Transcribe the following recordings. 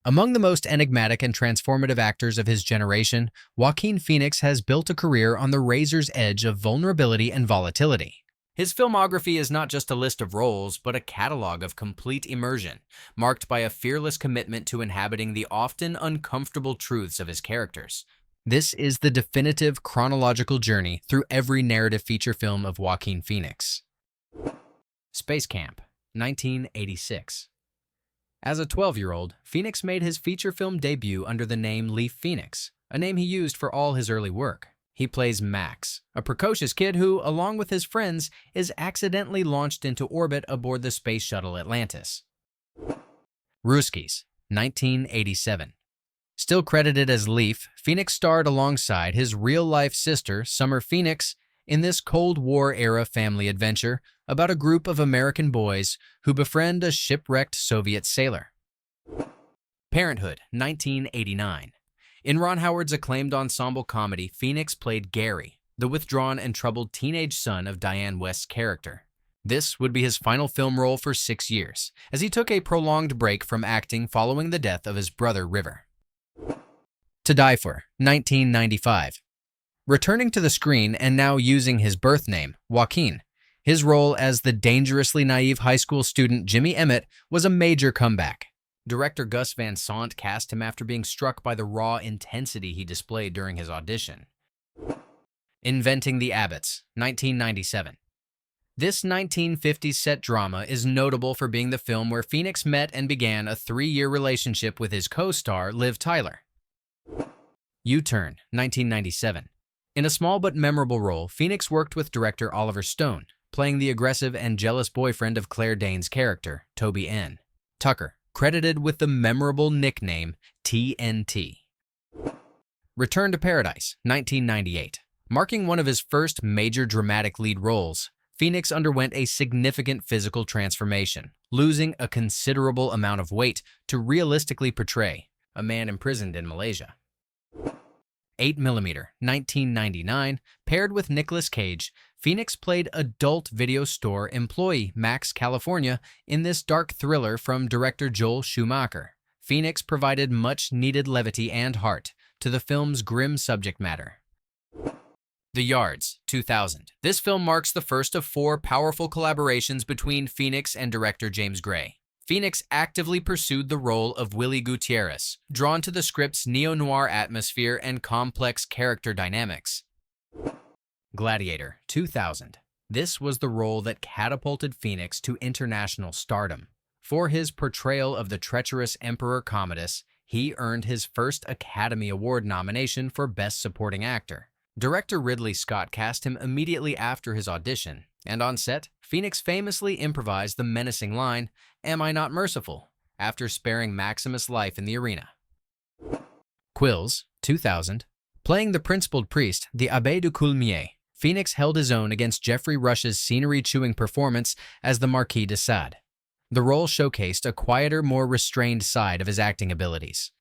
Among the most enigmatic and transformative actors of his generation, Joaquin Phoenix has built a career on the razor's edge of vulnerability and volatility. His filmography is not just a list of roles, but a catalog of complete immersion, marked by a fearless commitment to inhabiting the often uncomfortable truths of his characters. This is the definitive chronological journey through every narrative feature film of Joaquin Phoenix. Space Camp, 1986. As a 12-year-old, Phoenix made his feature film debut under the name Leaf Phoenix, a name he used for all his early work. He plays Max, a precocious kid who, along with his friends, is accidentally launched into orbit aboard the space shuttle Atlantis. Ruskies, 1987. Still credited as Leaf, Phoenix starred alongside his real-life sister, Summer Phoenix, in this Cold War-era family adventure about a group of American boys who befriend a shipwrecked Soviet sailor. Parenthood, 1989. In Ron Howard's acclaimed ensemble comedy, Phoenix played Gary, the withdrawn and troubled teenage son of Diane West's character. This would be his final film role for 6 years, as he took a prolonged break from acting following the death of his brother River. To Die For, 1995. Returning to the screen and now using his birth name, Joaquin, his role as the dangerously naive high school student Jimmy Emmett was a major comeback. Director Gus Van Sant cast him after being struck by the raw intensity he displayed during his audition. Inventing the Abbotts, 1997. This 1950s set drama is notable for being the film where Phoenix met and began a 3-year relationship with his co-star Liv Tyler. U-Turn, 1997. In a small but memorable role, Phoenix worked with director Oliver Stone, playing the aggressive and jealous boyfriend of Claire Danes' character, Toby N. Tucker, credited with the memorable nickname TNT. Return to Paradise, 1998. Marking one of his first major dramatic lead roles, Phoenix underwent a significant physical transformation, losing a considerable amount of weight to realistically portray a man imprisoned in Malaysia. 8mm, 1999, paired with Nicolas Cage, Phoenix played adult video store employee Max California in this dark thriller from director Joel Schumacher. Phoenix provided much-needed levity and heart to the film's grim subject matter. The Yards, 2000. This film marks the first of 4 powerful collaborations between Phoenix and director James Gray. Phoenix actively pursued the role of Willie Gutierrez, drawn to the script's neo-noir atmosphere and complex character dynamics. Gladiator, 2000. This was the role that catapulted Phoenix to international stardom. For his portrayal of the treacherous Emperor Commodus, he earned his first Academy Award nomination for Best Supporting Actor. Director Ridley Scott cast him immediately after his audition, and on set, Phoenix famously improvised the menacing line, "Am I not merciful?" after sparing Maximus' life in the arena. Quills, 2000. Playing the principled priest, the Abbé du Coulmier, Phoenix held his own against Geoffrey Rush's scenery-chewing performance as the Marquis de Sade. The role showcased a quieter, more restrained side of his acting abilities.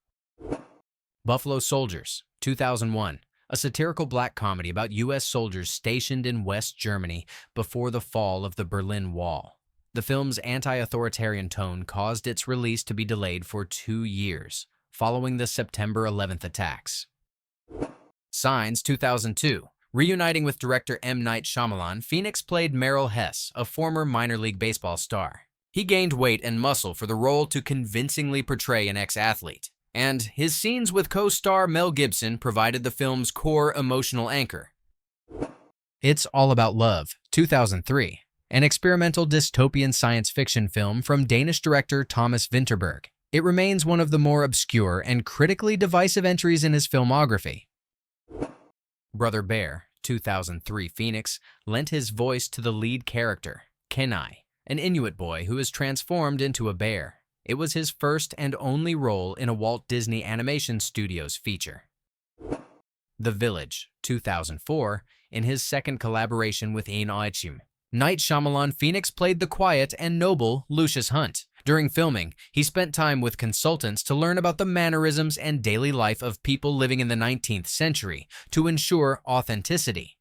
Buffalo Soldiers, 2001. A satirical black comedy about U.S. soldiers stationed in West Germany before the fall of the Berlin Wall. The film's anti-authoritarian tone caused its release to be delayed for 2 years, following the September 11th attacks. Signs, 2002. Reuniting with director M. Night Shyamalan, Phoenix played Merrill Hess, a former minor league baseball star. He gained weight and muscle for the role to convincingly portray an ex-athlete, and his scenes with co-star Mel Gibson provided the film's core emotional anchor. It's All About Love, 2003, an experimental dystopian science fiction film from Danish director Thomas Vinterberg. It remains one of the more obscure and critically divisive entries in his filmography. Brother Bear, 2003. Phoenix lent his voice to the lead character, Kenai, an Inuit boy who is transformed into a bear. It was his first and only role in a Walt Disney Animation Studios feature. The Village, 2004, in his second collaboration with Ian Oichim. Night Shyamalan, Phoenix played the quiet and noble Lucius Hunt. During filming, he spent time with consultants to learn about the mannerisms and daily life of people living in the 19th century to ensure authenticity.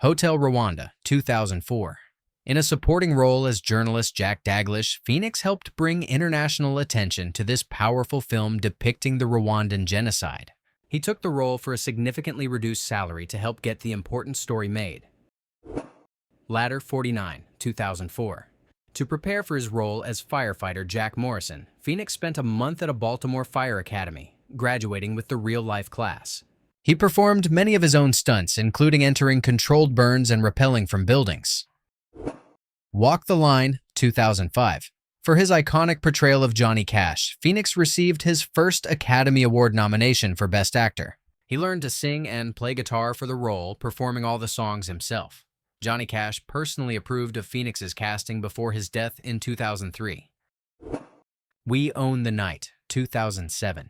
Hotel Rwanda, 2004. In a supporting role as journalist Jack Daglish, Phoenix helped bring international attention to this powerful film depicting the Rwandan genocide. He took the role for a significantly reduced salary to help get the important story made. Ladder 49, 2004. To prepare for his role as firefighter Jack Morrison, Phoenix spent a month at a Baltimore Fire Academy, graduating with the real-life class. He performed many of his own stunts, including entering controlled burns and rappelling from buildings. Walk the Line, 2005. For his iconic portrayal of Johnny Cash, Phoenix received his first Academy Award nomination for Best Actor. He learned to sing and play guitar for the role, performing all the songs himself. Johnny Cash personally approved of Phoenix's casting before his death in 2003. We Own the Night, 2007.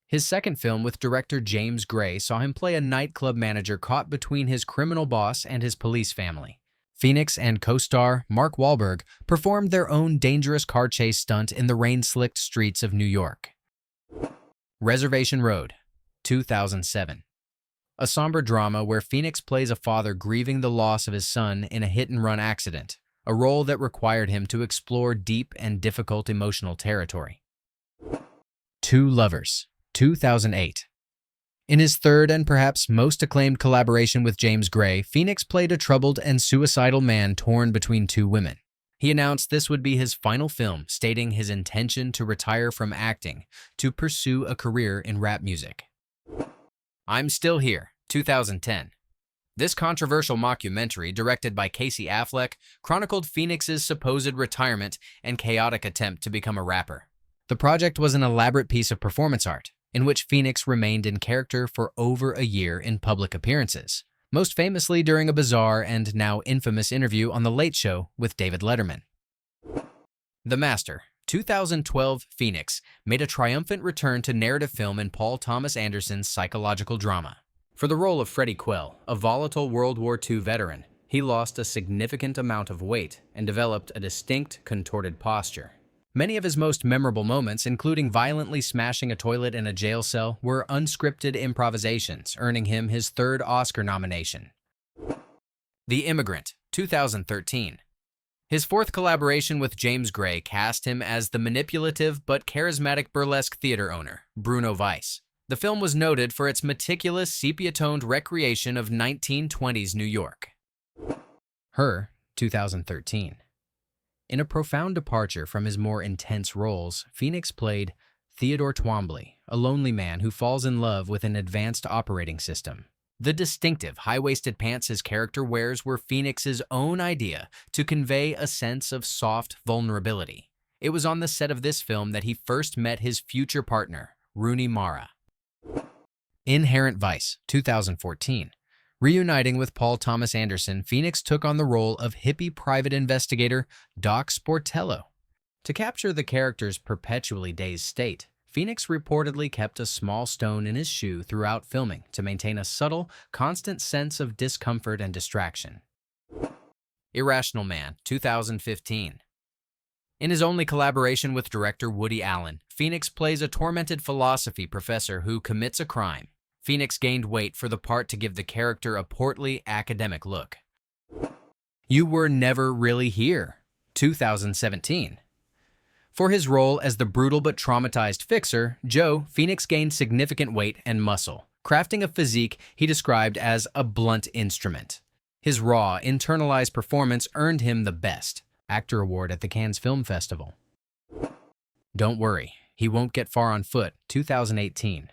His second film with director James Gray saw him play a nightclub manager caught between his criminal boss and his police family. Phoenix and co-star Mark Wahlberg performed their own dangerous car chase stunt in the rain-slicked streets of New York. Reservation Road, 2007. A somber drama where Phoenix plays a father grieving the loss of his son in a hit-and-run accident, a role that required him to explore deep and difficult emotional territory. Two Lovers, 2008. In his third and perhaps most acclaimed collaboration with James Gray, Phoenix played a troubled and suicidal man torn between two women. He announced this would be his final film, stating his intention to retire from acting to pursue a career in rap music. I'm Still Here, 2010. This controversial mockumentary, directed by Casey Affleck, chronicled Phoenix's supposed retirement and chaotic attempt to become a rapper. The project was an elaborate piece of performance art, in which Phoenix remained in character for over a year in public appearances, most famously during a bizarre and now infamous interview on The Late Show with David Letterman. The Master, 2012. Phoenix made a triumphant return to narrative film in Paul Thomas Anderson's psychological drama. For the role of Freddie Quell, a volatile World War II veteran, he lost a significant amount of weight and developed a distinct, contorted posture. Many of his most memorable moments, including violently smashing a toilet in a jail cell, were unscripted improvisations, earning him his third Oscar nomination. The Immigrant, 2013. His fourth collaboration with James Gray cast him as the manipulative but charismatic burlesque theater owner, Bruno Weiss. The film was noted for its meticulous, sepia-toned recreation of 1920s New York. Her, 2013. In a profound departure from his more intense roles, Phoenix played Theodore Twombly, a lonely man who falls in love with an advanced operating system. The distinctive, high-waisted pants his character wears were Phoenix's own idea to convey a sense of soft vulnerability. It was on the set of this film that he first met his future partner, Rooney Mara. Inherent Vice, 2014. Reuniting with Paul Thomas Anderson, Phoenix took on the role of hippie private investigator Doc Sportello. To capture the character's perpetually dazed state, Phoenix reportedly kept a small stone in his shoe throughout filming to maintain a subtle, constant sense of discomfort and distraction. Irrational Man, 2015. In his only collaboration with director Woody Allen, Phoenix plays a tormented philosophy professor who commits a crime. Phoenix gained weight for the part to give the character a portly, academic look. You Were Never Really Here, 2017. For his role as the brutal but traumatized fixer, Joe, Phoenix gained significant weight and muscle, crafting a physique he described as a blunt instrument. His raw, internalized performance earned him the Best Actor award at the Cannes Film Festival. Don't Worry, He Won't Get Far on Foot, 2018.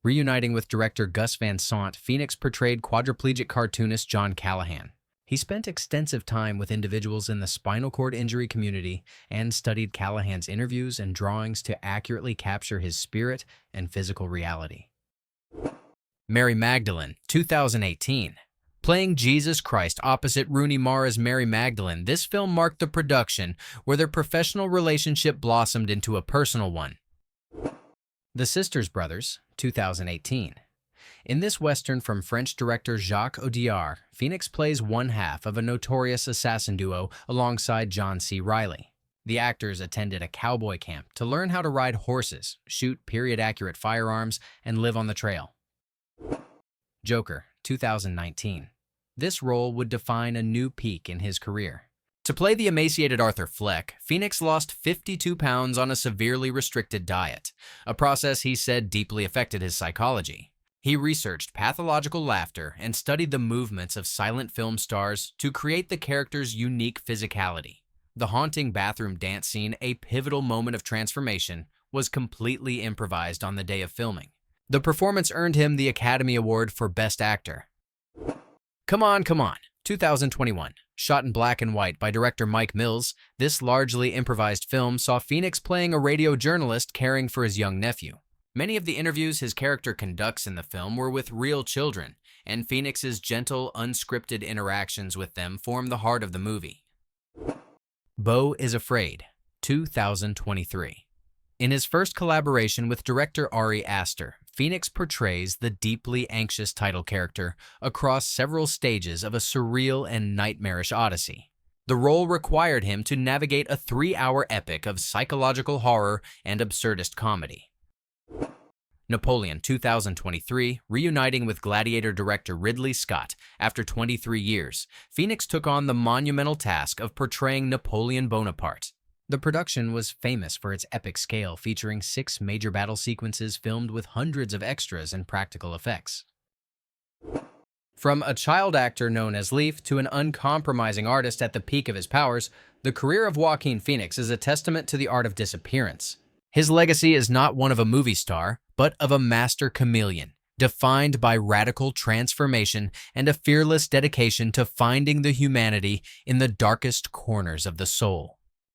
Reuniting with director Gus Van Sant, Phoenix portrayed quadriplegic cartoonist John Callahan. He spent extensive time with individuals in the spinal cord injury community and studied Callahan's interviews and drawings to accurately capture his spirit and physical reality. Mary Magdalene, 2018. Playing Jesus Christ opposite Rooney Mara's Mary Magdalene, this film marked the production where their professional relationship blossomed into a personal one. The Sisters Brothers, 2018. In this Western from French director Jacques Audiard, Phoenix plays one half of a notorious assassin duo alongside John C. Reilly. The actors attended a cowboy camp to learn how to ride horses, shoot period-accurate firearms, and live on the trail. Joker, 2019. This role would define a new peak in his career. To play the emaciated Arthur Fleck, Phoenix lost 52 pounds on a severely restricted diet, a process he said deeply affected his psychology. He researched pathological laughter and studied the movements of silent film stars to create the character's unique physicality. The haunting bathroom dance scene, a pivotal moment of transformation, was completely improvised on the day of filming. The performance earned him the Academy Award for Best Actor. Come On, 2021. Shot in black and white by director Mike Mills, this largely improvised film saw Phoenix playing a radio journalist caring for his young nephew. Many of the interviews his character conducts in the film were with real children, and Phoenix's gentle, unscripted interactions with them form the heart of the movie. Beau is Afraid, 2023. In his first collaboration with director Ari Aster, Phoenix portrays the deeply anxious title character across several stages of a surreal and nightmarish odyssey. The role required him to navigate a 3-hour epic of psychological horror and absurdist comedy. Napoleon, 2023, reuniting with Gladiator director Ridley Scott after 23 years, Phoenix took on the monumental task of portraying Napoleon Bonaparte. The production was famous for its epic scale, featuring 6 major battle sequences filmed with hundreds of extras and practical effects. From a child actor known as Leaf to an uncompromising artist at the peak of his powers, the career of Joaquin Phoenix is a testament to the art of disappearance. His legacy is not one of a movie star, but of a master chameleon, defined by radical transformation and a fearless dedication to finding the humanity in the darkest corners of the soul.